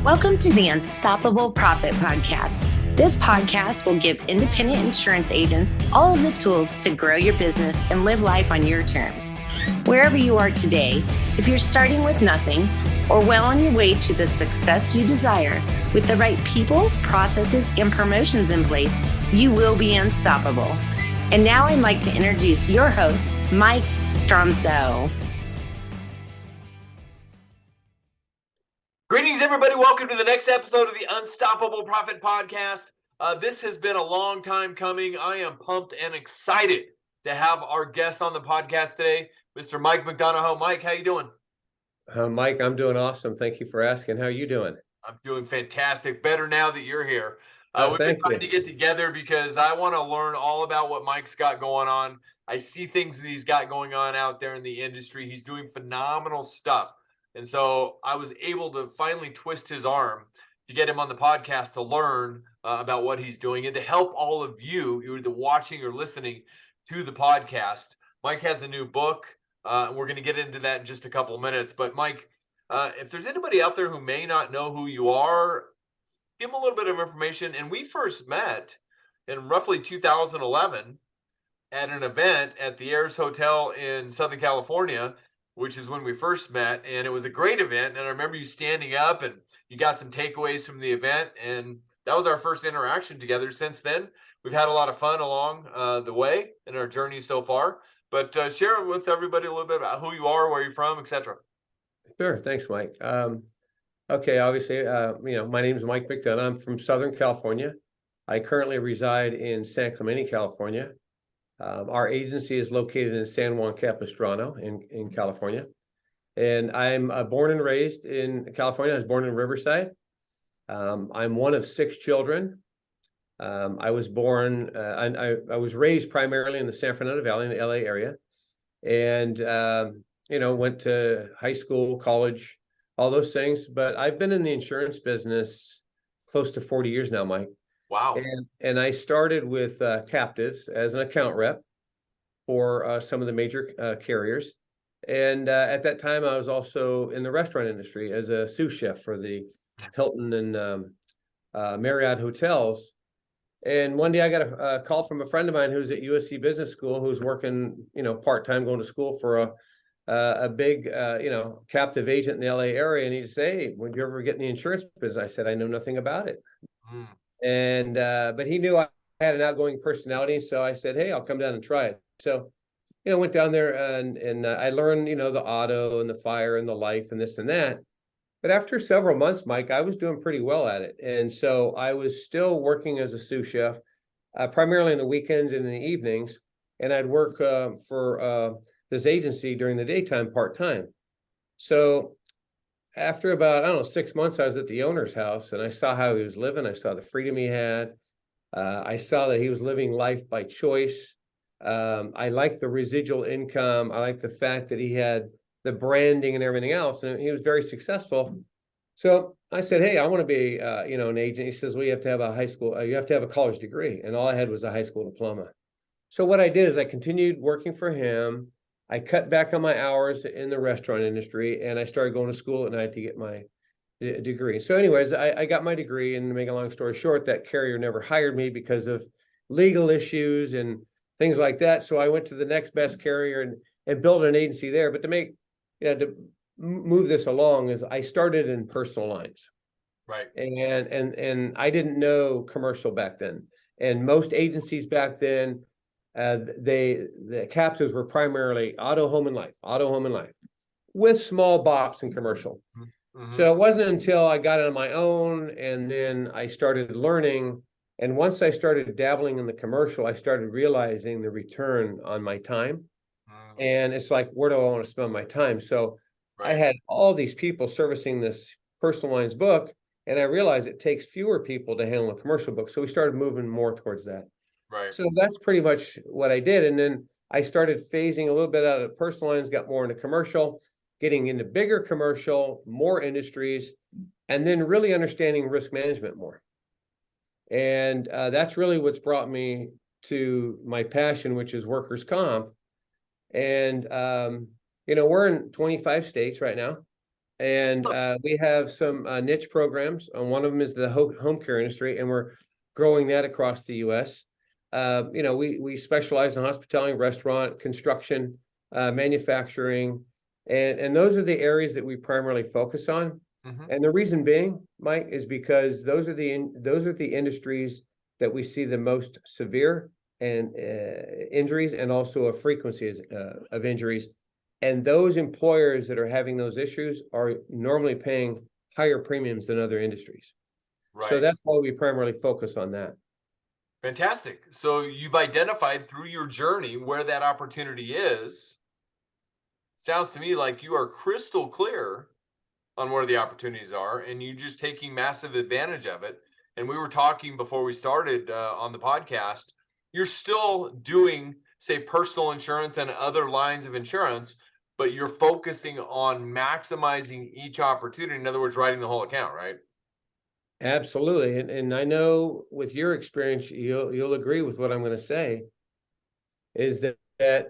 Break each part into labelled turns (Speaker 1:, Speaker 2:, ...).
Speaker 1: Welcome to the Unstoppable Profit Podcast. This podcast will give independent insurance agents all of the tools to grow your business and live life on your terms. Wherever you are today, if you're starting with nothing or well on your way to the success you desire, with the right people, processes, and promotions in place, you will be unstoppable. And now I'd like to introduce your host, Mike Stromsoe.
Speaker 2: Greetings, everybody. Welcome to the next episode of the Unstoppable Profit Podcast. This has been a long time coming. I am pumped and excited to have our guest on the podcast today, Mr. Mike McDonough. Mike, how you doing?
Speaker 3: Mike, I'm doing awesome. Thank you for asking. How are you doing?
Speaker 2: I'm doing fantastic. Better now that you're here. We've been trying to get together because I want to learn all about what Mike's got going on. I see things that he's got going on out there in the industry. He's doing phenomenal stuff. And so I was able to finally twist his arm to get him on the podcast to learn about what he's doing and to help all of you, either watching or listening to the podcast. Mike has a new book. And we're going to get into that in just a couple of minutes. But Mike, if there's anybody out there who may not know who you are, give them a little bit of information. And we first met in roughly 2011 at an event at the Ayers Hotel in Southern California, which is when we first met. And it was a great event. And I remember you standing up and you got some takeaways from the event. And that was our first interaction together. Since then, we've had a lot of fun along the way in our journey so far. But share with everybody a little bit about who you are, where you're from, etc.
Speaker 3: Sure. Thanks, Mike. Okay. Obviously, my name is Mike McDonough. I'm from Southern California. I currently reside in San Clemente, California. Our agency is located in San Juan Capistrano in California. And I'm born and raised in California. I was born in Riverside. I'm one of 6 children. I was born, I was raised primarily in the San Fernando Valley in the LA area, and, went to high school, college, all those things. But I've been in the insurance business close to 40 years now, Mike.
Speaker 2: Wow.
Speaker 3: And I started with captives as an account rep for some of the major carriers. And at that time, I was also in the restaurant industry as a sous chef for the Hilton and Marriott hotels. And one day I got a call from a friend of mine who's at USC Business School, who's working, part-time, going to school for a big, captive agent in the LA area. And he said, "Hey, would you ever get in the insurance business?" I said, "I know nothing about it." And, but he knew I had an outgoing personality. So I said, "Hey, I'll come down and try it." So, went down there and I learned, the auto and the fire and the life and this and that. But after several months, Mike, I was doing pretty well at it. And so I was still working as a sous chef, primarily on the weekends and in the evenings. And I'd work for this agency during the daytime part-time. So after about, 6 months, I was at the owner's house and I saw how he was living. I saw the freedom he had. I saw that he was living life by choice. I liked the residual income. I liked the fact that he had the branding and everything else, and he was very successful. So I said, "Hey, I want to be, an agent." He says, "Well, you have to have a high school, you have to have a college degree." And all I had was a high school diploma. So what I did is I continued working for him. I cut back on my hours in the restaurant industry, and I started going to school at night to get my degree. So anyways, I got my degree, and to make a long story short, that carrier never hired me because of legal issues and things like that. So I went to the next best carrier and built an agency there. But to move this along is I started in personal lines.
Speaker 2: Right.
Speaker 3: And I didn't know commercial back then. And most agencies back then, the captives were primarily auto, home, and life, with small bops in commercial. Mm-hmm. So it wasn't until I got it on my own and then I started learning. And once I started dabbling in the commercial, I started realizing the return on my time. And it's like, where do I want to spend my time? So I had all these people servicing this personal lines book, and I realized it takes fewer people to handle a commercial book. So we started moving more towards that.
Speaker 2: Right.
Speaker 3: So that's pretty much what I did. And then I started phasing a little bit out of personal lines, got more into commercial, getting into bigger commercial, more industries, and then really understanding risk management more. And that's really what's brought me to my passion, which is workers' comp. And, we're in 25 states right now. And we have some niche programs. One of them is the home care industry, and we're growing that across the U.S. We specialize in hospitality, restaurant, construction, manufacturing, and those are the areas that we primarily focus on. And the reason being, Mike, is because those are the industries that we see the most severe and injuries, and also a frequency of injuries. And those employers that are having those issues are normally paying higher premiums than other industries. Right. So that's why we primarily focus on that.
Speaker 2: Fantastic. So you've identified through your journey where that opportunity is. Sounds to me like you are crystal clear on where the opportunities are, and you're just taking massive advantage of it. And we were talking before we started on the podcast, you're still doing, say, personal insurance and other lines of insurance, but you're focusing on maximizing each opportunity. In other words, writing the whole account, right?
Speaker 3: Absolutely. And I know with your experience, you'll agree with what I'm going to say, is that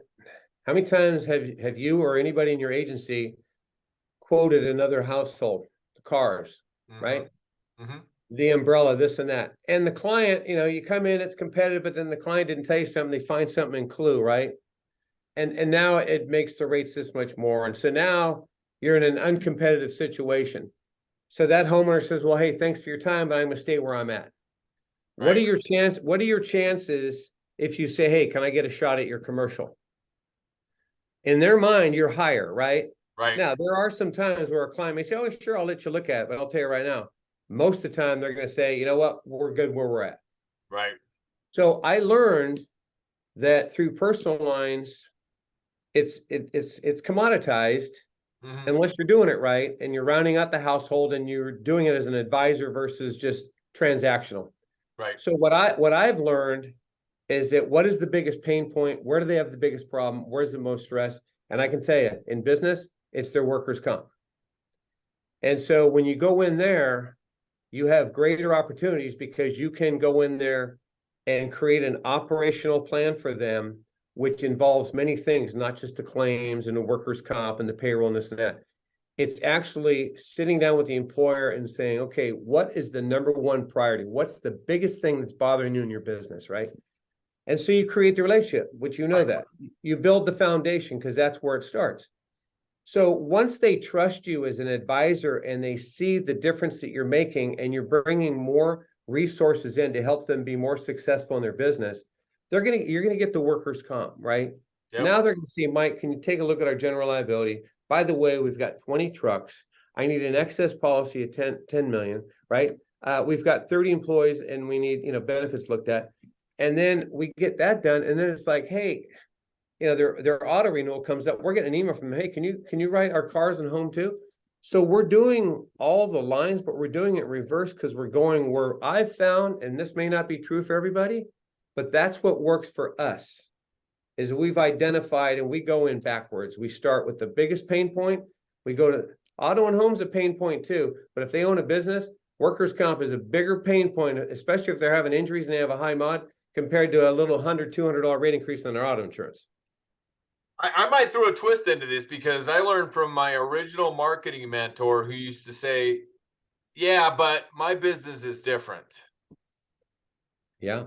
Speaker 3: how many times have you or anybody in your agency quoted another household, the cars, right? The umbrella, this and that. And the client, you come in, it's competitive, but then the client didn't tell you something, they find something in Clue, right? And now it makes the rates this much more. And so now you're in an uncompetitive situation. So that homeowner says, well, hey, thanks for your time, but I'm going to stay where I'm at. Right. What are your chances if you say, hey, can I get a shot at your commercial? In their mind, you're higher, right?
Speaker 2: Right.
Speaker 3: Now, there are some times where a client may say, oh, sure, I'll let you look at it, but I'll tell you right now, most of the time they're going to say, you know what, we're good where we're at.
Speaker 2: Right.
Speaker 3: So I learned that through personal lines, it's commoditized unless you're doing it right and you're rounding out the household and you're doing it as an advisor versus just transactional.
Speaker 2: Right.
Speaker 3: So what I've learned is that what is the biggest pain point? Where do they have the biggest problem? Where's the most stress? And I can tell you, in business, it's their workers' comp. And so when you go in there, you have greater opportunities because you can go in there and create an operational plan for them, which involves many things, not just the claims and the workers' comp and the payroll and this and that. It's actually sitting down with the employer and saying, okay, what is the number one priority? What's the biggest thing that's bothering you in your business, right? And so you create the relationship, which that. You build the foundation because that's where it starts. So once they trust you as an advisor and they see the difference that you're making and you're bringing more resources in to help them be more successful in their business, you're going to get the workers' comp, right? Yep. Now they're going to see, Mike, can you take a look at our general liability? By the way, we've got 20 trucks. I need an excess policy of 10 million, right? We've got 30 employees and we need, benefits looked at. And then we get that done. And then it's like, hey, their auto renewal comes up. We're getting an email from them. Hey, can you write our cars and home too? So we're doing all the lines, but we're doing it reverse because we're going where I've found, and this may not be true for everybody, but that's what works for us, is we've identified and we go in backwards. We start with the biggest pain point. We go to auto and home's a pain point too, but if they own a business, workers' comp is a bigger pain point, especially if they're having injuries and they have a high mod compared to a little $100, $200 rate increase on their auto insurance.
Speaker 2: I might throw a twist into this because I learned from my original marketing mentor who used to say, yeah, but my business is different.
Speaker 3: Yeah.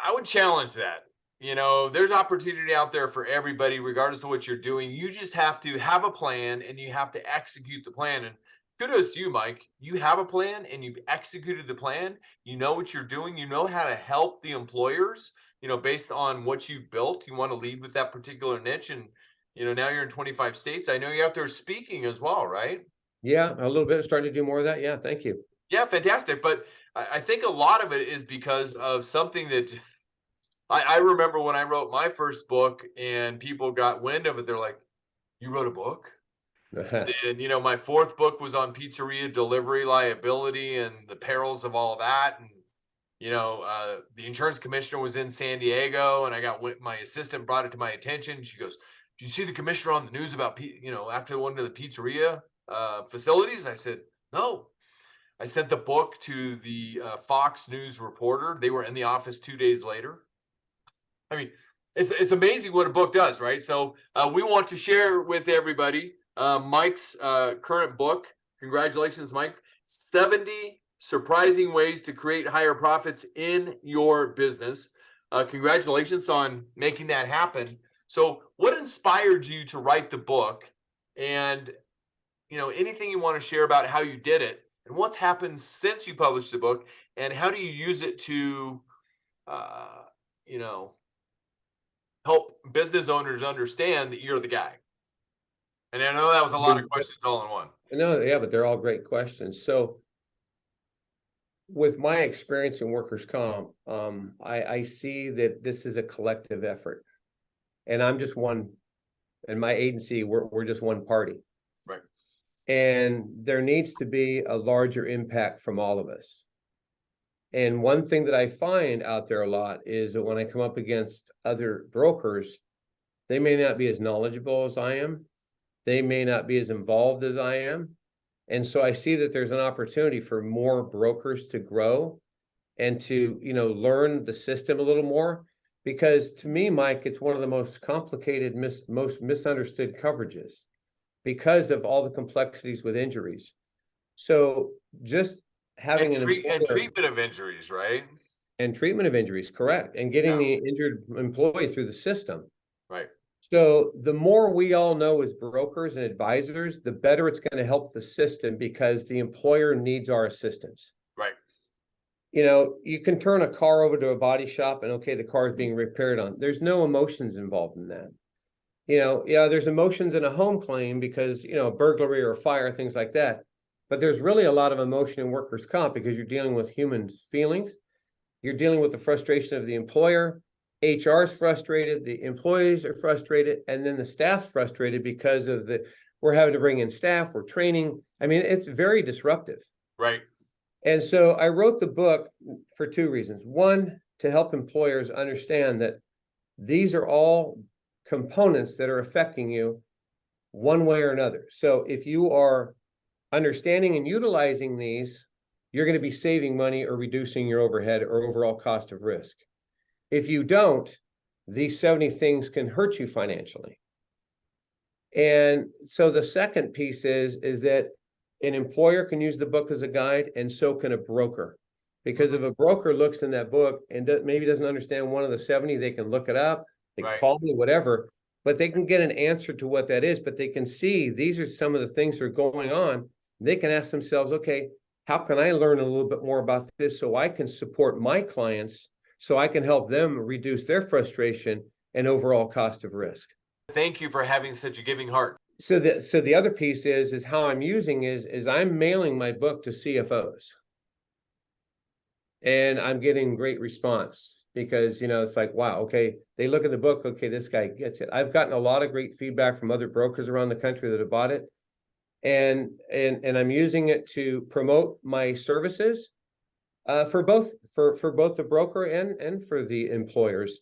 Speaker 2: I would challenge that. There's opportunity out there for everybody, regardless of what you're doing. You just have to have a plan and you have to execute the plan. And kudos to you, Mike. You have a plan and you've executed the plan. You know what you're doing. You know how to help the employers, based on what you've built. You want to lead with that particular niche. And, now you're in 25 states. I know you're out there speaking as well, right?
Speaker 3: Yeah, a little bit. Starting to do more of that. Yeah, thank you.
Speaker 2: Yeah, fantastic. But I think a lot of it is because of something that I remember when I wrote my first book and people got wind of it. They're like, you wrote a book? And, my fourth book was on pizzeria delivery liability and the perils of all that. And, the insurance commissioner was in San Diego and my assistant brought it to my attention. She goes, did you see the commissioner on the news about, after one of the pizzeria facilities? I said, no. I sent the book to the Fox News reporter. They were in the office 2 days later. I mean, it's amazing what a book does, right? So we want to share with everybody Mike's current book. Congratulations, Mike. 70 Surprising Ways to Create Higher Profits in Your Business. Congratulations on making that happen. So what inspired you to write the book? And, anything you want to share about how you did it and what's happened since you published the book, and how do you use it to, help business owners understand that you're the guy? And I know that was a lot of questions all in one.
Speaker 3: No, yeah, but they're all great questions. So with my experience in workers' comp, I see that this is a collective effort, and I'm just one, and my agency, we're just one party.
Speaker 2: Right.
Speaker 3: And there needs to be a larger impact from all of us. And one thing that I find out there a lot is that when I come up against other brokers, they may not be as knowledgeable as I am. They may not be as involved as I am. And so I see that there's an opportunity for more brokers to grow and to, learn the system a little more. Because to me, Mike, it's one of the most complicated, most misunderstood coverages because of all the complexities with injuries. So just having
Speaker 2: and treatment of injuries, right?
Speaker 3: And treatment of injuries, correct. And getting the injured employee through the system.
Speaker 2: Right.
Speaker 3: So the more we all know as brokers and advisors, the better it's going to help the system, because the employer needs our assistance.
Speaker 2: Right.
Speaker 3: You can turn a car over to a body shop and okay, the car is being repaired on. There's no emotions involved in that. There's emotions in a home claim because, burglary or fire, things like that. But there's really a lot of emotion in workers' comp because you're dealing with humans' feelings. You're dealing with the frustration of the employer. HR is frustrated, the employees are frustrated, and then the staff's frustrated because of we're having to bring in staff, we're training. I mean, it's very disruptive.
Speaker 2: Right.
Speaker 3: And so I wrote the book for two reasons. One, to help employers understand that these are all components that are affecting you one way or another. So if you are understanding and utilizing these, you're going to be saving money or reducing your overhead or overall cost of risk. If you don't, these 70 things can hurt you financially. And so the second piece is that an employer can use the book as a guide, and so can a broker. Because if a broker looks in that book and maybe doesn't understand one of the 70, they can look it up, they can call me, whatever, but they can get an answer to what that is. But they can see these are some of the things that are going on. They can ask themselves, okay, how can I learn a little bit more about this so I can support my clients, so I can help them reduce their frustration and overall cost of risk.
Speaker 2: Thank you for having such a giving heart.
Speaker 3: So the other piece is how I'm using is I'm mailing my book to CFOs. And I'm getting great response because, it's like, wow, okay, they look at the book, okay, this guy gets it. I've gotten a lot of great feedback from other brokers around the country that have bought it. And I'm using it to promote my services for both the broker and for the employers.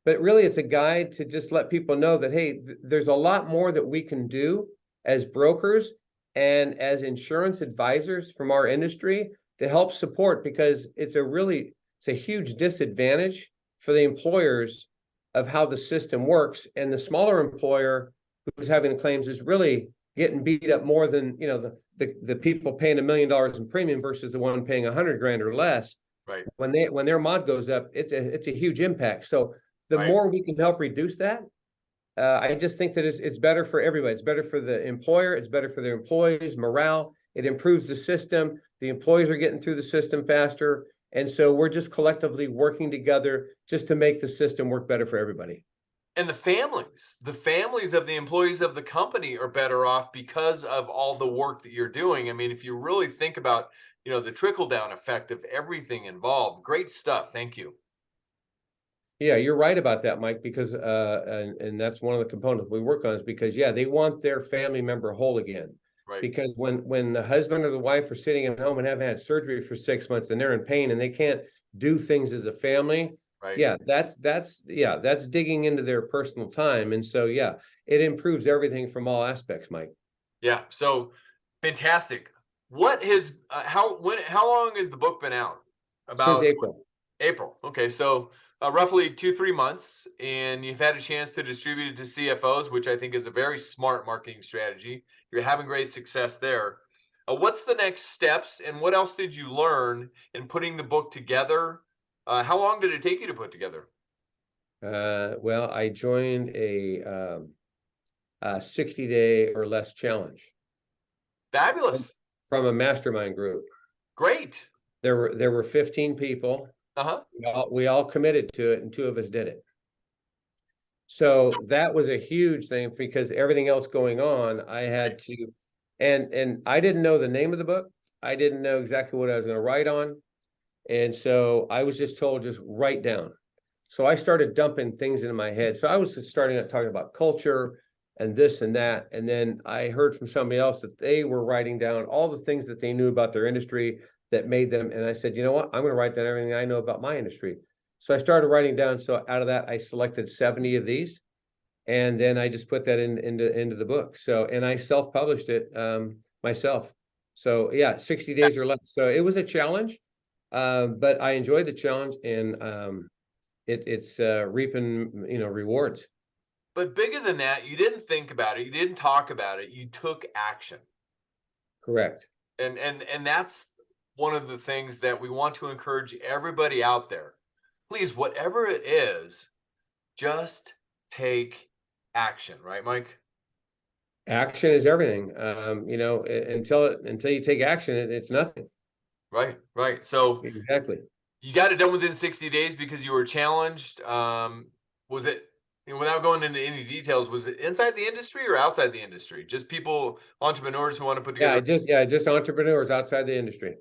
Speaker 3: But really, it's a guide to just let people know that, hey, there's a lot more that we can do as brokers and as insurance advisors from our industry to help support, because it's a huge disadvantage for the employers of how the system works. And the smaller employer who's having the claims is really getting beat up more than, the people paying $1 million in premium versus the one paying $100,000 or less.
Speaker 2: Right.
Speaker 3: When their mod goes up, it's a huge impact. So the more we can help reduce that, I just think that it's better for everybody. It's better for the employer. It's better for their employees, morale. It improves the system. The employees are getting through the system faster. And so we're just collectively working together just to make the system work better for everybody.
Speaker 2: And the families of the employees of the company are better off because of all the work that you're doing. I mean, if you really think about, the trickle-down effect of everything involved, great stuff. Thank you.
Speaker 3: Yeah, you're right about that, Mike, because and that's one of the components we work on is because, they want their family member whole again.
Speaker 2: Right.
Speaker 3: Because when the husband or the wife are sitting at home and haven't had surgery for 6 months and they're in pain and they can't do things as a family,
Speaker 2: right.
Speaker 3: That's digging into their personal time. And so, it improves everything from all aspects, Mike.
Speaker 2: Yeah. So fantastic. What how long has the book been out?
Speaker 3: Since April.
Speaker 2: April. Okay. So roughly 2-3 months, and you've had a chance to distribute it to CFOs, which I think is a very smart marketing strategy. You're having great success there. What's the next steps, and what else did you learn in putting the book together? How long did it take you to put together?
Speaker 3: Well, I joined a 60-day or less challenge.
Speaker 2: Fabulous.
Speaker 3: From a mastermind group.
Speaker 2: Great.
Speaker 3: There were 15 people.
Speaker 2: Uh-huh.
Speaker 3: We all committed to it, and 2 of us did it. So that was a huge thing, because everything else going on, I had to, and I didn't know the name of the book. I didn't know exactly what I was going to write on. And so I was just told, just write down. So I started dumping things into my head. So I was just starting out talking about culture and this and that. And then I heard from somebody else that they were writing down all the things that they knew about their industry that made them. And I said, you know what, I'm going to write down everything I know about my industry. So I started writing down. So out of that, I selected 70 of these. And then I just put that into the book. So, and I self-published it myself. So yeah, 60 days or less. So it was a challenge, but I enjoyed the challenge, and it's reaping, rewards.
Speaker 2: But bigger than that, you didn't think about it. You didn't talk about it. You took action.
Speaker 3: Correct.
Speaker 2: And that's one of the things that we want to encourage everybody out there. Please, whatever it is, just take action, right, Mike?
Speaker 3: Action is everything. Until you take action, it's nothing.
Speaker 2: Right. So
Speaker 3: exactly,
Speaker 2: you got it done within 60 days because you were challenged. Was it, without going into any details, was it inside the industry or outside the industry? Just people, entrepreneurs who want to put together.
Speaker 3: Just entrepreneurs outside the industry.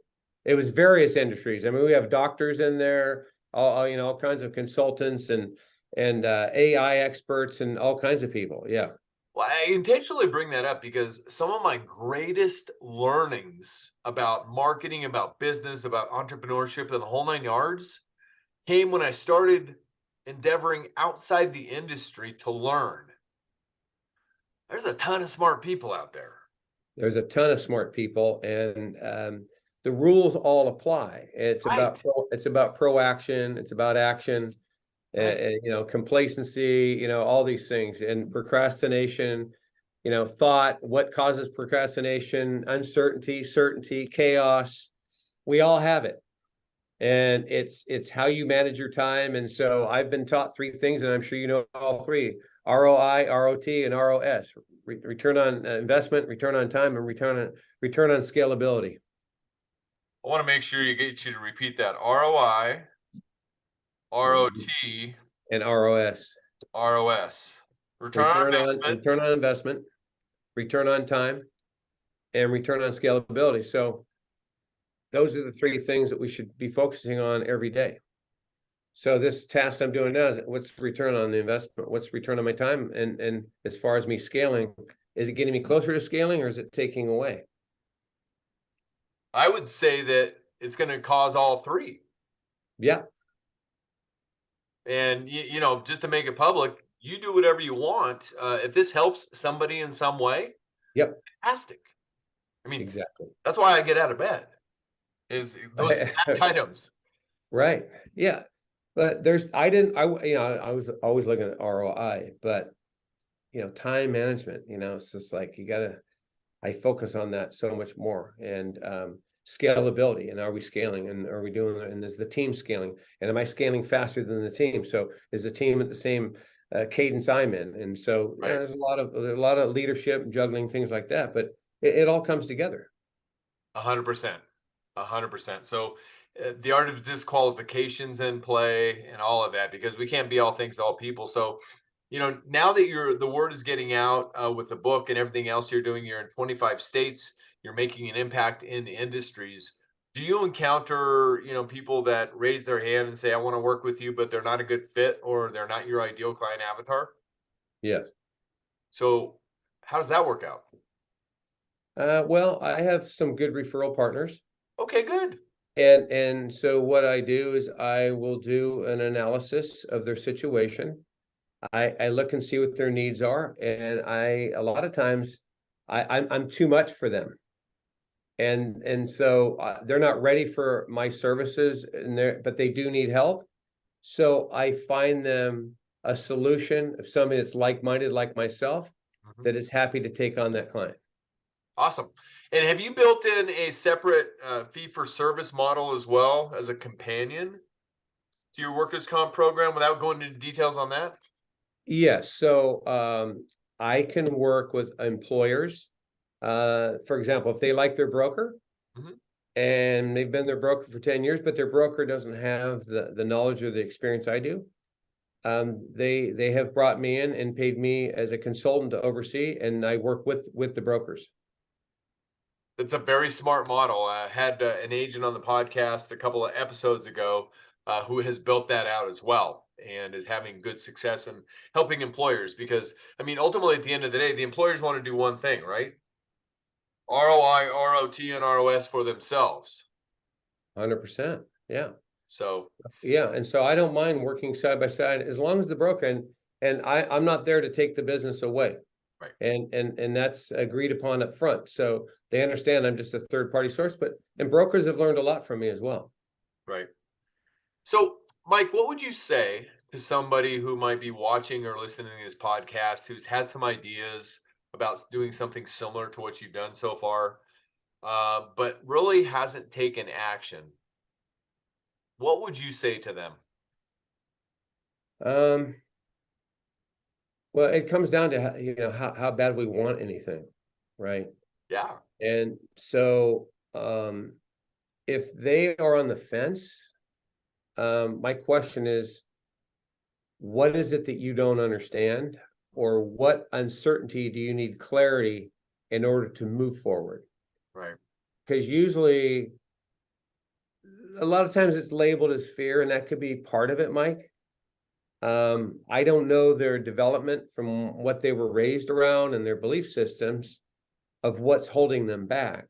Speaker 3: It was various industries. I mean, we have doctors in there, all kinds of consultants and AI experts and all kinds of people. Yeah.
Speaker 2: Well, I intentionally bring that up because some of my greatest learnings about marketing, about business, about entrepreneurship, and the whole 9 yards came when I started endeavoring outside the industry to learn. There's a ton of smart people out there.
Speaker 3: There's a ton of smart people, and the rules all apply. It's about proaction. It's about action. Complacency, all these things, and procrastination, thought, what causes procrastination, uncertainty, certainty, chaos. We all have it. And it's how you manage your time. And so I've been taught 3 things, and I'm sure you know all 3: ROI, ROT, and ROS. Return on investment, return on time, and return on scalability.
Speaker 2: I want to make sure you to repeat that. ROI, ROT,
Speaker 3: and ROS. Return on investment, return on time, and return on scalability. So those are the 3 things that we should be focusing on every day. So this task I'm doing now is, what's return on the investment? What's return on my time? And as far as me scaling, is it getting me closer to scaling, or is it taking away?
Speaker 2: I would say that it's going to cause all 3.
Speaker 3: Yeah.
Speaker 2: And, just to make it public, you do whatever you want. If this helps somebody in some way,
Speaker 3: yep,
Speaker 2: fantastic. I mean,
Speaker 3: exactly.
Speaker 2: That's why I get out of bed, is those items.
Speaker 3: Right. Yeah. But I was always looking at ROI, but, time management, it's just like, I focus on that so much more. And, scalability, and are we scaling, and are we doing it, and is the team scaling, and am I scaling faster than the team? So is the team at the same cadence I'm in? And so there's a lot of leadership, juggling, things like that, but it all comes together.
Speaker 2: 100%. So the art of disqualifications in play, and all of that, because we can't be all things to all people. So now that the word is getting out with the book and everything else you're doing, you're in 25 states. You're making an impact in the industries. Do you encounter, people that raise their hand and say, I want to work with you, but they're not a good fit, or they're not your ideal client avatar?
Speaker 3: Yes.
Speaker 2: So how does that work out?
Speaker 3: Well, I have some good referral partners.
Speaker 2: Okay, good.
Speaker 3: And so what I do is I will do an analysis of their situation. I look and see what their needs are. And a lot of times I'm too much for them. And so they're not ready for my services, but they do need help. So I find them a solution of somebody that's like-minded like myself, that is happy to take on that client.
Speaker 2: Awesome. And have you built in a separate fee-for-service model as well as a companion to your workers' comp program without going into details on that?
Speaker 3: Yes. So I can work with employers. For example, if they like their broker, and they've been their broker for 10 years, but their broker doesn't have the knowledge or the experience I do, they have brought me in and paid me as a consultant to oversee, and I work with the brokers.
Speaker 2: It's a very smart model. I had an agent on the podcast a couple of episodes ago who has built that out as well and is having good success in helping employers, because, I mean, ultimately at the end of the day, the employers want to do one thing, right? ROI, ROT, and ROS for themselves.
Speaker 3: 100%. Yeah.
Speaker 2: So
Speaker 3: yeah, and so I don't mind working side by side as long as the broker, and I'm not there to take the business away.
Speaker 2: Right.
Speaker 3: And that's agreed upon up front. So they understand I'm just a third party source, and brokers have learned a lot from me as well.
Speaker 2: Right. So Mike, what would you say to somebody who might be watching or listening to this podcast who's had some ideas about doing something similar to what you've done so far, but really hasn't taken action? What would you say to them?
Speaker 3: Well, it comes down to how bad we want anything, right?
Speaker 2: Yeah.
Speaker 3: And so if they are on the fence, my question is, what is it that you don't understand, or what uncertainty do you need clarity in order to move forward?
Speaker 2: Right.
Speaker 3: Because usually, a lot of times it's labeled as fear, and that could be part of it, Mike. I don't know their development from what they were raised around and their belief systems of what's holding them back.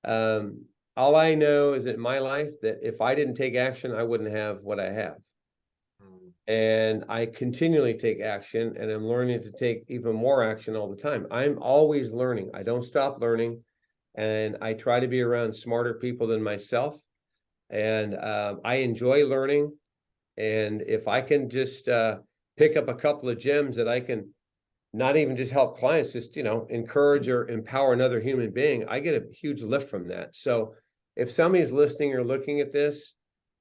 Speaker 3: All I know is that in my life, that if I didn't take action, I wouldn't have what I have. And I continually take action, and I'm learning to take even more action all the time. I'm always learning. I don't stop learning, and I try to be around smarter people than myself. And I enjoy learning. And if I can just pick up a couple of gems that I can not even just help clients, just, encourage or empower another human being, I get a huge lift from that. So if somebody's listening or looking at this,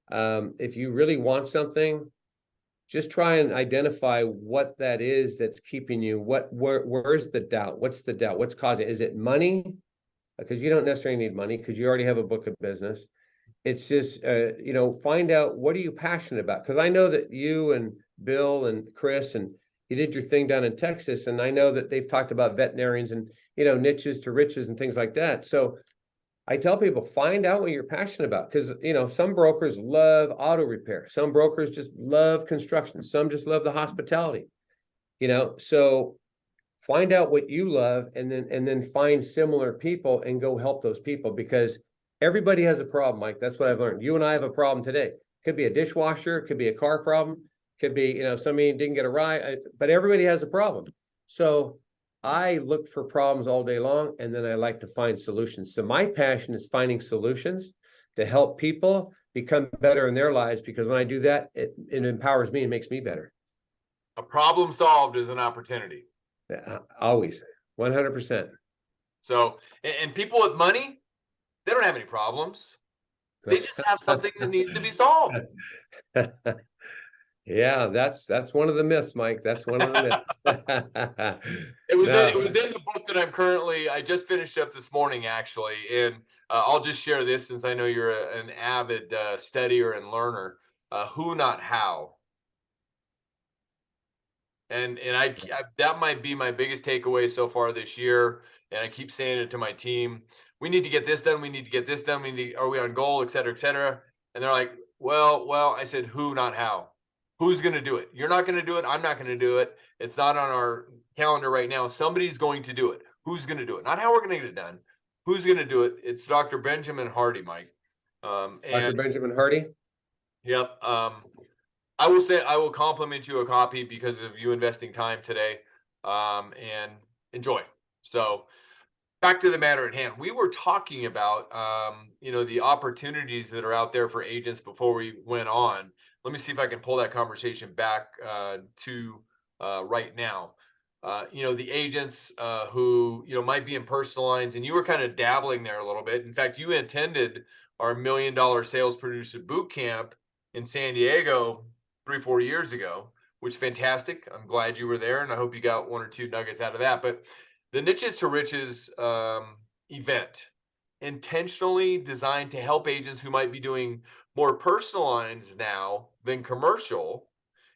Speaker 3: if you really want something, just try and identify what that is that's keeping you. Where's the doubt? What's the doubt? What's causing it? Is it money? Because you don't necessarily need money, because you already have a book of business. It's just, find out, what are you passionate about? Because I know that you and Bill and Chris, and you did your thing down in Texas, and I know that they've talked about veterinarians and, niches to riches and things like that. So I tell people, find out what you're passionate about, because, some brokers love auto repair. Some brokers just love construction. Some just love the hospitality, so find out what you love, and then find similar people and go help those people, because everybody has a problem, Mike. That's what I've learned. You and I have a problem today. Could be a dishwasher, could be a car problem, could be, somebody didn't get a ride, but everybody has a problem. So I look for problems all day long, and then I like to find solutions. So my passion is finding solutions to help people become better in their lives, because when I do that, it empowers me and makes me better.
Speaker 2: A problem solved is an opportunity.
Speaker 3: Always, 100%.
Speaker 2: So, and people with money, they don't have any problems. They just have something that needs to be solved.
Speaker 3: Yeah, that's one of the myths, Mike. That's one of the myths.
Speaker 2: It was in the book that I just finished up this morning, actually. And I'll just share this, since I know you're an avid studier and learner. Who, not how. And I that might be my biggest takeaway so far this year. And I keep saying it to my team. We need to get this done. We need to get this done. Are we on goal, et cetera, et cetera. And they're like, well, I said, who, not how. Who's going to do it? You're not going to do it. I'm not going to do it. It's not on our calendar right now. Somebody's going to do it. Who's going to do it? Not how we're going to get it done. Who's going to do it? It's Dr. Benjamin Hardy, Mike.
Speaker 3: Dr. Benjamin Hardy?
Speaker 2: Yep. I will say, I will compliment you a copy because of you investing time today, and enjoy. So back to the matter at hand. We were talking about, the opportunities that are out there for agents before we went on. Let me see if I can pull that conversation back to right now. The agents who, might be in personal lines, and you were kind of dabbling there a little bit. In fact, you attended our $1 Million Sales Producer Boot Camp in San Diego 3-4 years ago, which is fantastic. I'm glad you were there, and I hope you got one or two nuggets out of that. But the Niches to Riches event, intentionally designed to help agents who might be doing more personal lines now than commercial.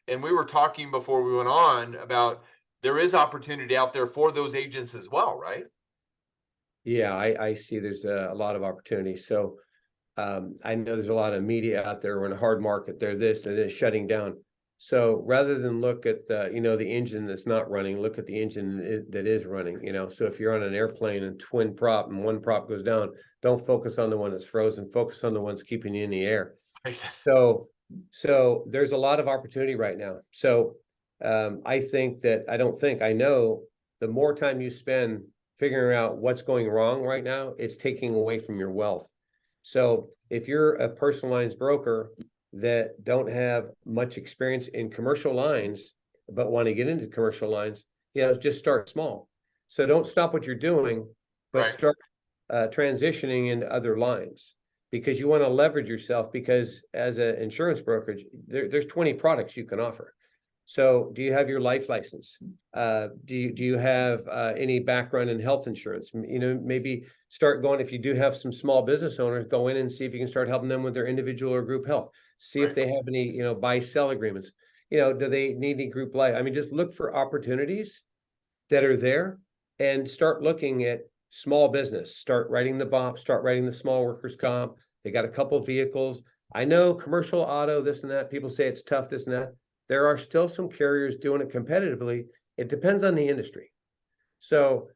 Speaker 2: And we were talking before we went on about there is opportunity out there for those agents as well, right?
Speaker 3: Yeah, I see there's a lot of opportunity. So I know there's a lot of media out there. We're in a hard market. They're this and it's shutting down. So rather than look at the engine that's not running, look at the engine that is running. So if you're on an airplane and twin prop and one prop goes down, don't focus on the one that's frozen. Focus on the ones keeping you in the air.
Speaker 2: Right.
Speaker 3: So there's a lot of opportunity right now. So I know the more time you spend figuring out what's going wrong right now, it's taking away from your wealth. So if you're a personal lines broker that don't have much experience in commercial lines, but want to get into commercial lines, just start small. So don't stop what you're doing, but
Speaker 2: Right.
Speaker 3: start transitioning into other lines, because you want to leverage yourself, because as an insurance brokerage, there's 20 products you can offer. So do you have your life license? Do you have any background in health insurance? Maybe start going, if you do have some small business owners, go in and see if you can start helping them with their individual or group health. See if they have any, buy-sell agreements. Do they need any group life? I mean, just look for opportunities that are there and start looking at small business. Start writing the BOP, start writing the small workers comp. They got a couple of vehicles. I know commercial auto, this and that. People say it's tough, this and that. There are still some carriers doing it competitively. It depends on the industry. So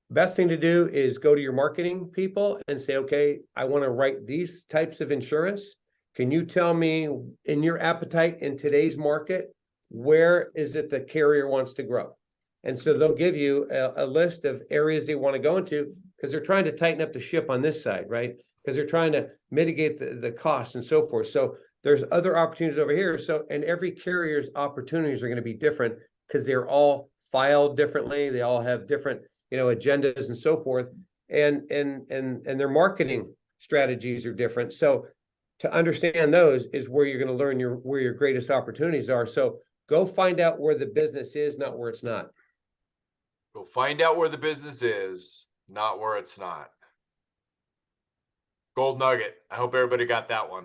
Speaker 3: best thing to do is go to your marketing people and say, okay, I want to write these types of insurance. Can you tell me, in your appetite in today's market, where is it the carrier wants to grow? And so they'll give you a list of areas they want to go into, because they're trying to tighten up the ship on this side, right? Because they're trying to mitigate the costs and so forth. So there's other opportunities over here. So, and every carrier's opportunities are going to be different, because they're all filed differently. They all have different, agendas and so forth. And their marketing strategies are different. So to understand those is where you're going to learn where your greatest opportunities are. So go find out where the business is, not where it's not.
Speaker 2: Go find out where the business is, not where it's not. Gold nugget. I hope everybody got that one.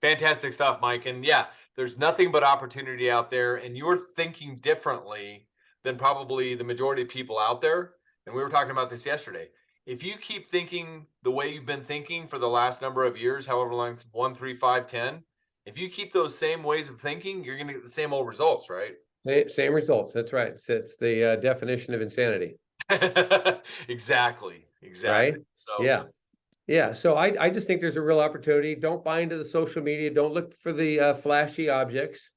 Speaker 2: Fantastic stuff, Mike. And yeah, there's nothing but opportunity out there, and you're thinking differently than probably the majority of people out there. And we were talking about this yesterday. If you keep thinking the way you've been thinking for the last number of years, however long it's 1, 3, 5, 10, if you keep those same ways of thinking, you're going to get the same old results, right?
Speaker 3: Same results. That's right. It's the definition of insanity.
Speaker 2: Exactly.
Speaker 3: Right?
Speaker 2: So
Speaker 3: Yeah. So I just think there's a real opportunity. Don't buy into the social media. Don't look for the flashy objects.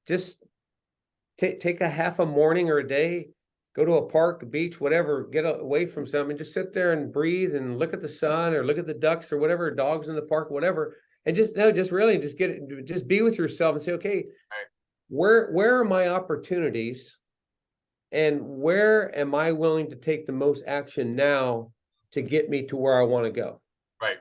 Speaker 3: Just take a half a morning or a day, go to a park, a beach, whatever, get away from something, just sit there and breathe and look at the sun or look at the ducks or whatever, dogs in the park, whatever. And just be with yourself and say, okay, where are my opportunities, and where am I willing to take the most action now to get me to where I want to go?
Speaker 2: Right.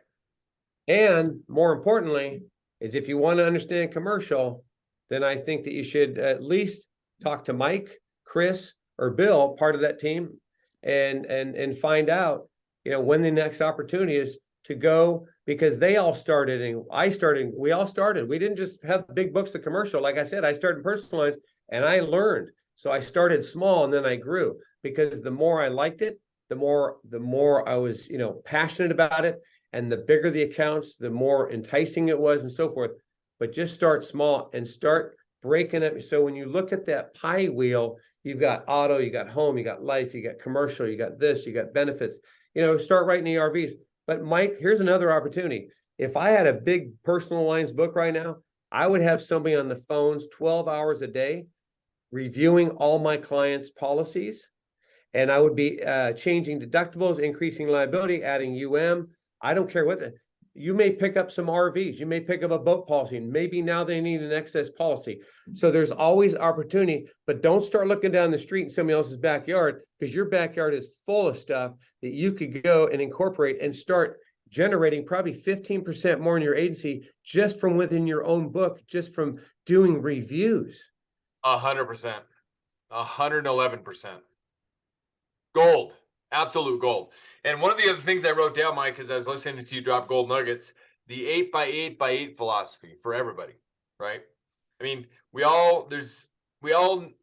Speaker 3: And more importantly, is if you want to understand commercial, then I think that you should at least talk to Mike, Chris, or Bill, part of that team, and find out, when the next opportunity is to go, because they all started and we all started. We didn't just have big books of commercial. Like I said, I started personal lines and I learned. So I started small and then I grew, because the more I liked it, the more I was, passionate about it. And the bigger the accounts, the more enticing it was and so forth. But just start small and start breaking it. So when you look at that pie wheel, you've got auto, you got home, you got life, you got commercial, you got this, you got benefits, start writing ERVs. But Mike, here's another opportunity. If I had a big personal lines book right now, I would have somebody on the phones 12 hours a day reviewing all my clients' policies And I would be changing deductibles, increasing liability, adding I don't care what. You may pick up some RVs. You may pick up a boat policy. And maybe now they need an excess policy. So there's always opportunity, but don't start looking down the street in somebody else's backyard, because your backyard is full of stuff that you could go and incorporate and start generating probably 15% more in your agency just from within your own book, just from doing reviews.
Speaker 2: 100%, 111%. Gold, absolute gold. And one of the other things I wrote down, Mike, as I was listening to you drop gold nuggets, the 8x8x8 philosophy for everybody, right? I mean, we all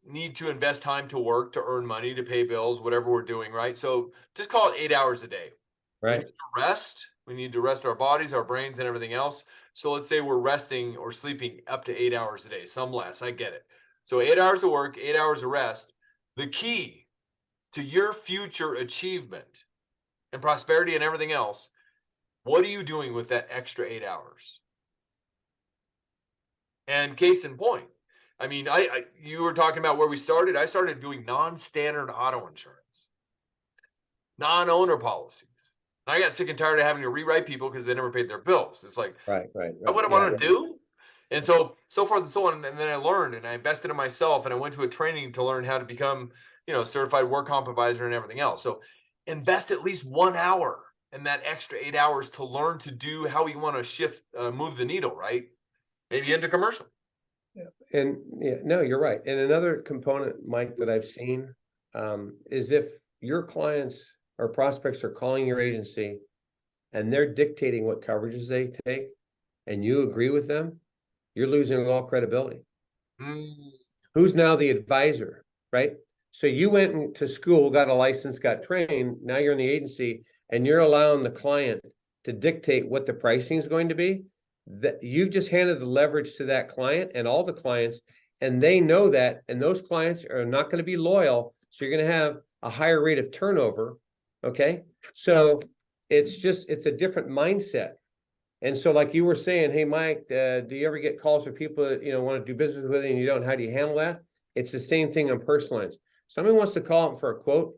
Speaker 2: need to invest time to work, to earn money, to pay bills, whatever we're doing, right? So just call it 8 hours a day.
Speaker 3: Right.
Speaker 2: We need to rest. We need to rest our bodies, our brains, and everything else. So let's say we're resting or sleeping up to 8 hours a day, some less. I get it. So 8 hours of work, 8 hours of rest. The key to your future achievement and prosperity and everything else, what are you doing with that extra 8 hours? And case in point, I mean, you were talking about where we started. I started doing non-standard auto insurance, non-owner policies. And I got sick and tired of having to rewrite people because they never paid their bills. It's like,
Speaker 3: right.
Speaker 2: What I want to do. And so forth and so on. And then I learned and I invested in myself, and I went to a training to learn how to become, certified work comp advisor and everything else. So invest at least 1 hour in that extra 8 hours to learn to do how you want to move the needle, right? Maybe into commercial.
Speaker 3: Yeah. And no, you're right. And another component, Mike, that I've seen is if your clients or prospects are calling your agency and they're dictating what coverages they take and you agree with them, you're losing all credibility. Who's now the advisor, right? So you went to school, got a license, got trained. Now you're in the agency and you're allowing the client to dictate what the pricing is going to be. That you've just handed the leverage to that client and all the clients, and they know that, and those clients are not going to be loyal. So you're going to have a higher rate of turnover. Okay. So it's a different mindset. And so like you were saying, hey, Mike, do you ever get calls from people that, want to do business with you and you don't? How do you handle that? It's the same thing on personal lines. Somebody wants to call them for a quote.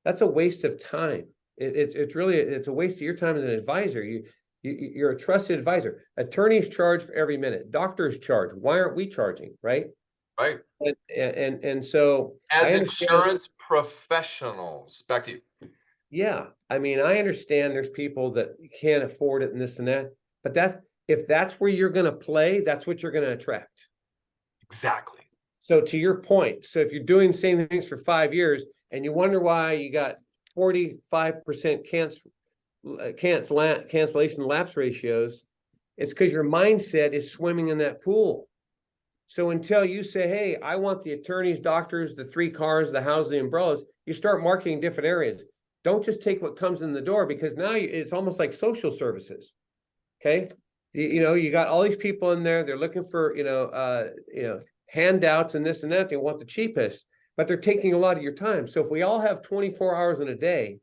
Speaker 3: That's a waste of time. It's a waste of your time as an advisor. You're a trusted advisor. Attorneys charge for every minute. Doctors charge. Why aren't we charging? Right.
Speaker 2: Right.
Speaker 3: And so
Speaker 2: as insurance professionals, back to you.
Speaker 3: Yeah. I mean, I understand there's people that can't afford it and this and that, but if that's where you're going to play, that's what you're going to attract.
Speaker 2: Exactly.
Speaker 3: So to your point, so if you're doing the same things for 5 years and you wonder why you got 45% cancellation lapse ratios, it's because your mindset is swimming in that pool. So until you say, hey, I want the attorneys, doctors, the 3 cars, the house, the umbrellas, you start marketing different areas. Don't just take what comes in the door, because now it's almost like social services. Okay. You got all these people in there. They're looking for, handouts and this and that. They want the cheapest, but they're taking a lot of your time. So if we all have 24 hours in a day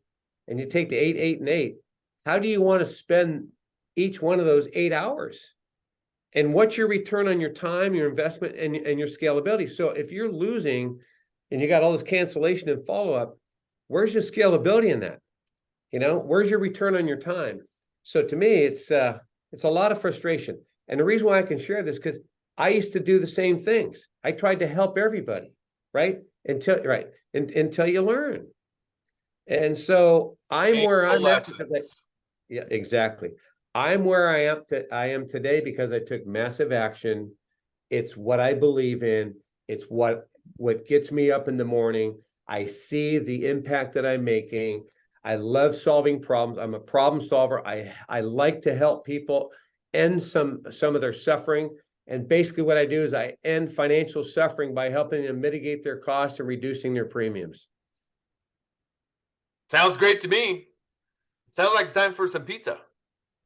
Speaker 3: and you take the 8, 8, and 8, how do you want to spend each one of those 8 hours? And what's your return on your time, your investment, and your scalability? So if you're losing and you got all this cancellation and follow-up, where's your scalability in that? Where's your return on your time? So to me, it's a lot of frustration. And the reason why I can share this, because I used to do the same things. I tried to help everybody, right? Until you learn. And so I'm where I'm at. Yeah, exactly. I'm where I am today because I took massive action. It's what I believe in. It's what gets me up in the morning. I see the impact that I'm making. I love solving problems. I'm a problem solver. I like to help people end some of their suffering. And basically what I do is I end financial suffering by helping them mitigate their costs and reducing their premiums.
Speaker 2: Sounds great to me. Sounds like it's time for some pizza.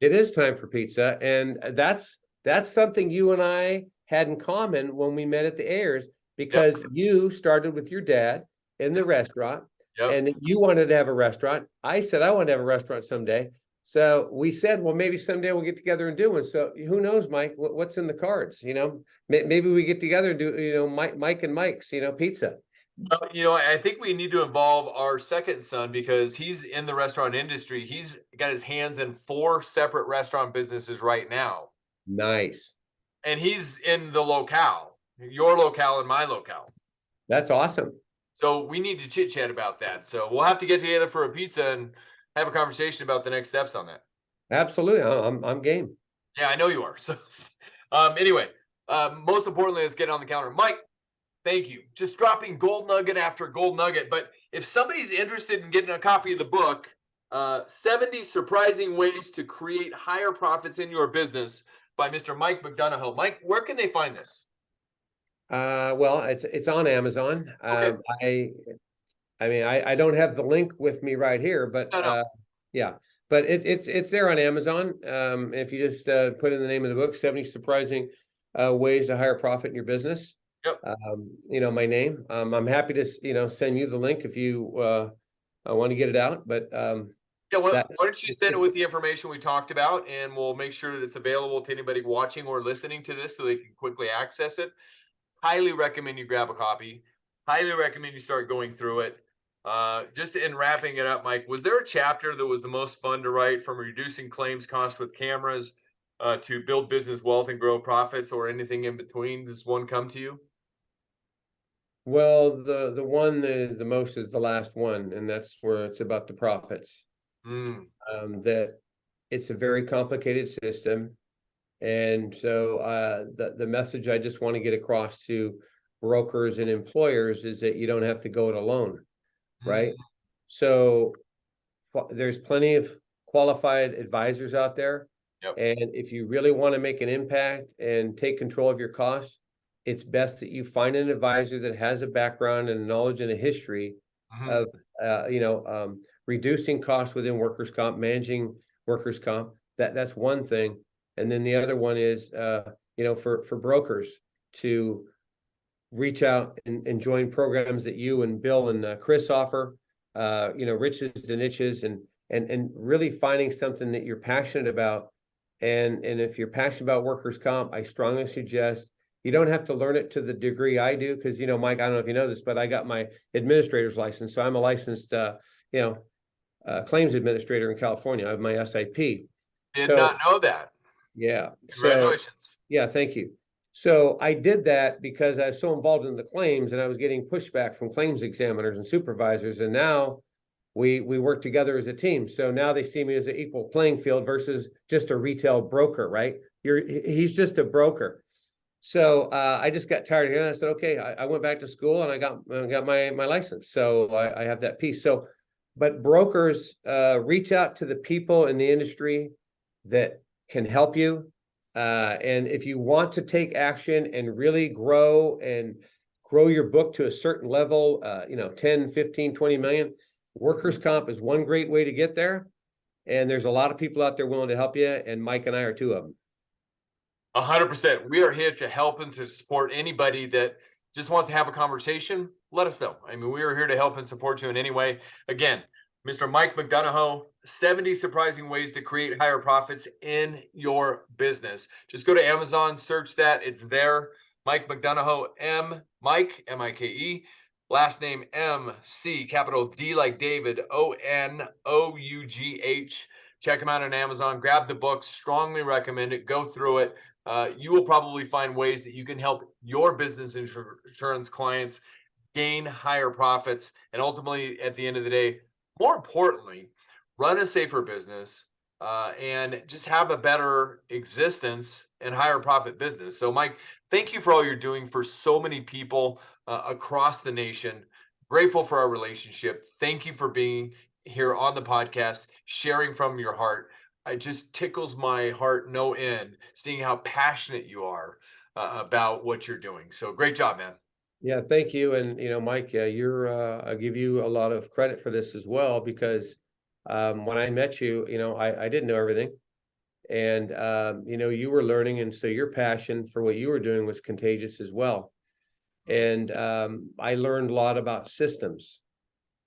Speaker 3: It is time for pizza. And that's something you and I had in common when we met at the Ayers, because you started with your dad in the restaurant and you wanted to have a restaurant. I said, I want to have a restaurant someday. So we said, well, maybe someday we'll get together and do one. So who knows, Mike, what's in the cards? Maybe we get together and do, Mike and Mike's, pizza.
Speaker 2: I think we need to involve our second son because he's in the restaurant industry. He's got his hands in 4 separate restaurant businesses right now.
Speaker 3: Nice.
Speaker 2: And he's in the locale, your locale and my locale.
Speaker 3: That's awesome.
Speaker 2: So we need to chit chat about that. So we'll have to get together for a pizza and have a conversation about the next steps on that.
Speaker 3: Absolutely. I'm game.
Speaker 2: Yeah, I know you are. So anyway, most importantly, let's get on the calendar. Mike, thank you. Just dropping gold nugget after gold nugget. But if somebody's interested in getting a copy of the book, 70 Surprising Ways to Create Higher Profits in Your Business by Mr. Mike McDonough. Mike, where can they find this?
Speaker 3: Well, it's on Amazon.
Speaker 2: Okay.
Speaker 3: I don't have the link with me right here, but
Speaker 2: No.
Speaker 3: yeah, but it's there on Amazon. If you just put in the name of the book, 70 Surprising Ways to Higher Profit in Your Business.
Speaker 2: Yep.
Speaker 3: My name. I'm happy to send you the link if you want to get it out. But
Speaker 2: yeah, why don't you send it with the information we talked about, and we'll make sure that it's available to anybody watching or listening to this so they can quickly access it. Highly recommend you grab a copy. Highly recommend you start going through it. Just in wrapping it up, Mike, was there a chapter that was the most fun to write, from reducing claims cost with cameras to build business wealth and grow profits, or anything in between? Does one come to you?
Speaker 3: Well, the one the most is the last one, and that's where it's about the profits. That it's a very complicated system. And so the message I just want to get across to brokers and employers is that you don't have to go it alone, right? So there's plenty of qualified advisors out there.
Speaker 2: Yep.
Speaker 3: And if you really want to make an impact and take control of your costs, it's best that you find an advisor that has a background and knowledge and a history of reducing costs within workers' comp, managing workers' comp. That's one thing. And then the other one is, for brokers to reach out and join programs that you and Bill and Chris offer, riches to niches, and really finding something that you're passionate about. And if you're passionate about workers' comp, I strongly suggest you don't have to learn it to the degree I do, because, Mike, I don't know if you know this, but I got my administrator's license. So I'm a licensed, claims administrator in California. I have my SIP.
Speaker 2: Did not know that.
Speaker 3: Yeah.
Speaker 2: Congratulations.
Speaker 3: Yeah, thank you. So I did that because I was so involved in the claims, and I was getting pushback from claims examiners and supervisors. And now we work together as a team. So now they see me as an equal playing field versus just a retail broker, right? He's just a broker. So I just got tired of it. I said, okay, I went back to school and I got my license. So I have that piece. So, but brokers reach out to the people in the industry that can help you. And if you want to take action and really grow your book to a certain level, 10, 15, 20 million, workers' comp is one great way to get there. And there's a lot of people out there willing to help you. And Mike and I are 2 of them.
Speaker 2: 100%. We are here to help and to support anybody that just wants to have a conversation. Let us know. We are here to help and support you in any way. Again, Mr. Mike McDonough, 70 Surprising Ways to Create Higher Profits in Your Business. Just go to Amazon, search that. It's there. Mike McDonough, Mike, M-I-K-E. Last name M-C, capital D like David, O-N-O-U-G-H. Check him out on Amazon. Grab the book. Strongly recommend it. Go through it. You will probably find ways that you can help your business insurance clients gain higher profits. And ultimately, at the end of the day, more importantly, run a safer business and just have a better existence and higher profit business. So, Mike, thank you for all you're doing for so many people across the nation. Grateful for our relationship. Thank you for being here on the podcast, sharing from your heart. It just tickles my heart no end, seeing how passionate you are about what you're doing. So great job, man.
Speaker 3: Yeah, thank you. And, Mike, I give you a lot of credit for this as well, because when I met you, I didn't know everything. And, you were learning. And so your passion for what you were doing was contagious as well. And I learned a lot about systems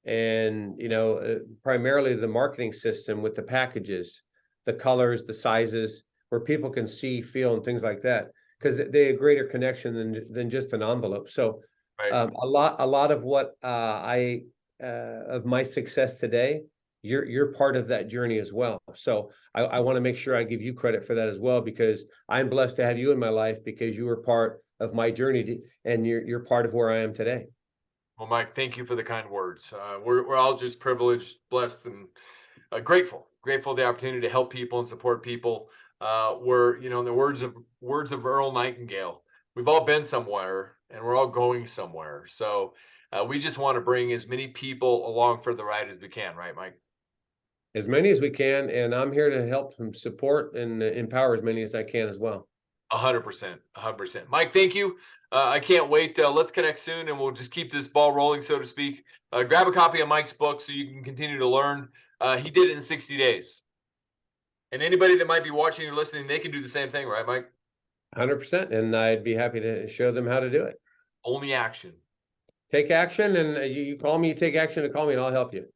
Speaker 3: and, primarily the marketing system with the packages, the colors, the sizes, where people can see, feel, and things like that, because they have greater connection than just an envelope. So
Speaker 2: Right.
Speaker 3: A lot of what of my success today, you're part of that journey as well. So I want to make sure I give you credit for that as well, because I'm blessed to have you in my life, because you were part of my journey and you're part of where I am today.
Speaker 2: Well, Mike, thank you for the kind words. We're all just privileged, blessed, and grateful the opportunity to help people and support people. We're, in the words of Earl Nightingale, we've all been somewhere and we're all going somewhere. So we just want to bring as many people along for the ride as we can, right, Mike?
Speaker 3: As many as we can, and I'm here to help and support and empower as many as I can as well.
Speaker 2: 100%. Mike, thank you. I can't wait. Let's connect soon, and we'll just keep this ball rolling, so to speak. Grab a copy of Mike's book so you can continue to learn. He did it in 60 days. And anybody that might be watching or listening, they can do the same thing, right, Mike?
Speaker 3: 100%. And I'd be happy to show them how to do it.
Speaker 2: Only action.
Speaker 3: Take action, and you call me, you take action to call me, and I'll help you.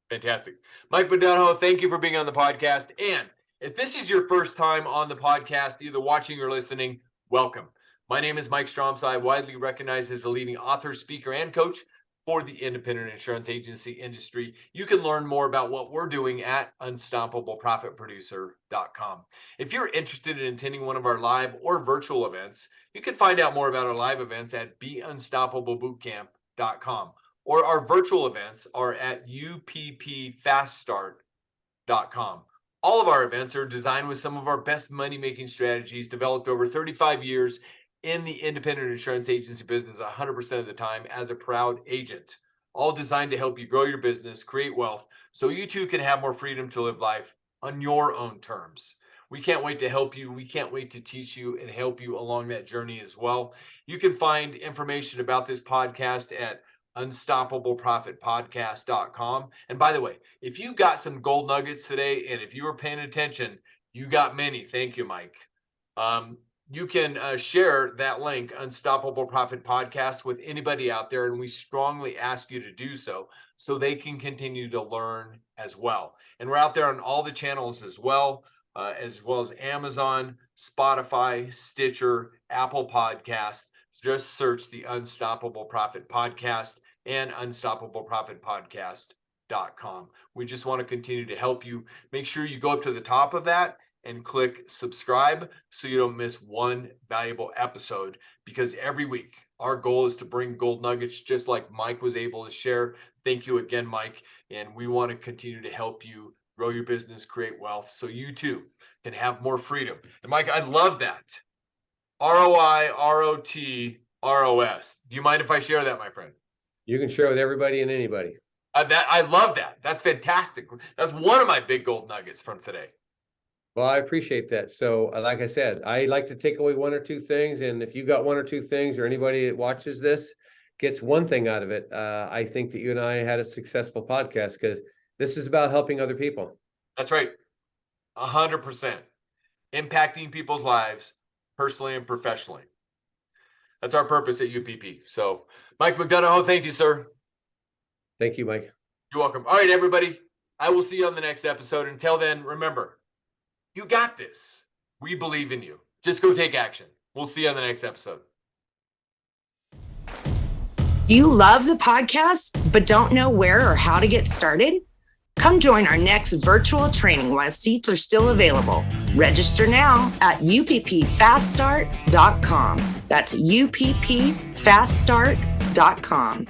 Speaker 2: Fantastic. Mike McDonough, thank you for being on the podcast. And if this is your first time on the podcast, either watching or listening, welcome. My name is Mike Stromsoe, widely recognized as a leading author, speaker, and coach for the independent insurance agency industry. You can learn more about what we're doing at unstoppableprofitproducer.com. If you're interested in attending one of our live or virtual events, you can find out more about our live events at beunstoppablebootcamp.com. Or our virtual events are at uppfaststart.com. All of our events are designed with some of our best money-making strategies developed over 35 years in the independent insurance agency business 100% of the time as a proud agent. All designed to help you grow your business, create wealth, so you too can have more freedom to live life on your own terms. We can't wait to help you. We can't wait to teach you and help you along that journey as well. You can find information about this podcast at unstoppableprofitpodcast.com. And by the way, if you got some gold nuggets today, and if you were paying attention, you got many. Thank you, Mike. You can share that link, Unstoppable Profit Podcast, with anybody out there. And we strongly ask you to do so they can continue to learn as well. And we're out there on all the channels as well as Amazon, Spotify, Stitcher, Apple Podcasts. Just search the Unstoppable Profit Podcast and unstoppableprofitpodcast.com. We just want to continue to help you. Make sure you go up to the top of that and click subscribe so you don't miss one valuable episode, because every week our goal is to bring gold nuggets just like Mike was able to share. Thank you again, Mike. And we want to continue to help you grow your business, create wealth, so you too can have more freedom. And Mike, I love that. ROI, ROT, ROS. Do you mind if I share that, my friend?
Speaker 3: You can share with everybody and anybody.
Speaker 2: I love that. That's fantastic. That's one of my big gold nuggets from today.
Speaker 3: Well, I appreciate that. So like I said, I like to take away one or two things. And if you got one or two things, or anybody that watches this gets one thing out of it, I think that you and I had a successful podcast, because this is about helping other people.
Speaker 2: That's right. 100%. Impacting people's lives personally and professionally. That's our purpose at UPP. So, Mike McDonough, thank you, sir.
Speaker 3: Thank you, Mike.
Speaker 2: You're welcome. All right, everybody. I will see you on the next episode. Until then, remember, you got this. We believe in you. Just go take action. We'll see you on the next episode.
Speaker 1: Do you love the podcast, but don't know where or how to get started? Come join our next virtual training while seats are still available. Register now at uppfaststart.com. That's uppfaststart.com.